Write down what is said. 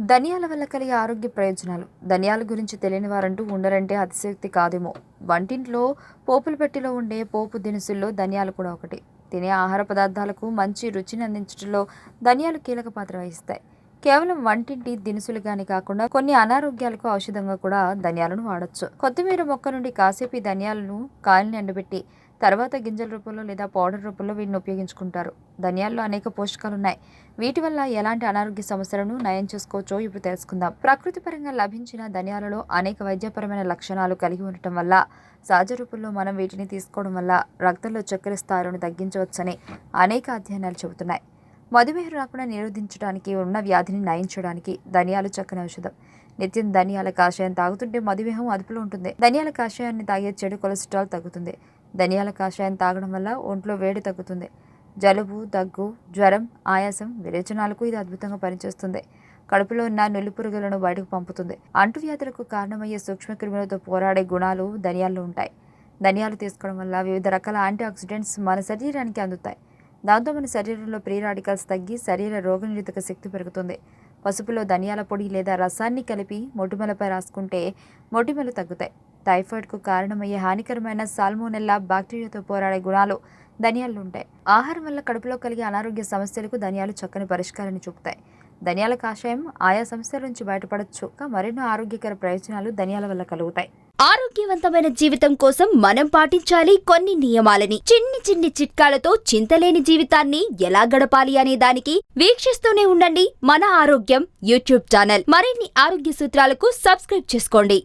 ధనియాల వల్ల కలిగే ఆరోగ్య ప్రయోజనాలు. ధనియాల గురించి తెలియని వారంటూ ఉండరంటే అతిశయోక్తి కాదేమో. వంటింట్లో పోపుల పెట్టెలో ఉండే పోపు దినుసుల్లో ధనియాలు కూడా ఒకటి. తినే ఆహార పదార్థాలకు మంచి రుచిని అందించడంలో ధనియాలు కీలక పాత్ర వహిస్తాయి. కేవలం వంటింటి దినుసులుగానే కాకుండా కొన్ని అనారోగ్యాలకు ఔషధంగా కూడా ధనియాలను వాడొచ్చు. కొత్తిమీర మొక్క నుండి కాసేపు ఈ ధనియాలను కాయల్ని ఎండబెట్టి తర్వాత గింజల రూపంలో లేదా పౌడర్ రూపంలో వీటిని ఉపయోగించుకుంటారు. ధనియాల్లో అనేక పోషకాలున్నాయి. వీటి వల్ల ఎలాంటి అనారోగ్య సమస్యలను నయం చేసుకోవచ్చో ఇప్పుడు తెలుసుకుందాం. ప్రకృతి పరంగా లభించిన ధనియాలలో అనేక వైద్యపరమైన లక్షణాలు కలిగి ఉండటం వల్ల సహజ రూపంలో మనం వీటిని తీసుకోవడం వల్ల రక్తంలో చక్కెర స్థాయిలను తగ్గించవచ్చని అనేక అధ్యయనాలు చెబుతున్నాయి. మధుమేహం రాకుండా నిరోధించడానికి, ఉన్న వ్యాధిని నయించడానికి ధనియాలు చక్కని ఔషధం. నిత్యం ధనియాల కాషాయం తాగుతుంటే మధుమేహం అదుపులో ఉంటుంది. ధనియాల కాషాయాన్ని తాగే చెడు కొలెస్ట్రాల్ తగ్గుతుంది. ధనియాల కాషాయం తాగడం వల్ల ఒంట్లో వేడి తగ్గుతుంది. జలుబు, దగ్గు, జ్వరం, ఆయాసం, విరేచనాలకు ఇది అద్భుతంగా పనిచేస్తుంది. కడుపులో ఉన్న నులి పురుగులను బయటకు పంపుతుంది. అంటువ్యాధులకు కారణమయ్యే సూక్ష్మక్రిములతో పోరాడే గుణాలు ధనియాల్లో ఉంటాయి. ధనియాలు తీసుకోవడం వల్ల వివిధ రకాల యాంటీ ఆక్సిడెంట్స్ మన శరీరానికి అందుతాయి. దాంతో మన శరీరంలో ఫ్రీ రాడికల్స్ తగ్గి శరీర రోగనిరోధక శక్తి పెరుగుతుంది. పసుపులో ధనియాల పొడి లేదా రసాన్ని కలిపి మొటిమలపై రాసుకుంటే మొటిమలు తగ్గుతాయి. టైఫాయిడ్కు కారణమయ్యే హానికరమైన సాల్మోనెల్లా బ్యాక్టీరియాతో పోరాడే గుణాలు ధనియాలు ఉంటాయి. ఆహారం వల్ల కడుపులో కలిగే అనారోగ్య సమస్యలకు ధనియాలు చక్కని పరిష్కారాన్ని చూపుతాయి. ధనియాల కాషాయం ఆయా సమస్యల నుంచి బయటపడచ్చు. మరెన్నో ఆరోగ్యకర ప్రయోజనాలు ధనియాల వల్ల కలుగుతాయి. ఆరోగ్యవంతమైన జీవితం కోసం మనం పాటించాలి కొన్ని నియమాలని. చిన్ని చిన్ని చిట్కాలతో చింతలేని జీవితాన్ని ఎలా గడపాలి అనే దానికి వీక్షిస్తూనే ఉండండి మన ఆరోగ్యం యూట్యూబ్ ఛానల్. మరిన్ని ఆరోగ్య సూత్రాలకు సబ్స్క్రైబ్ చేసుకోండి.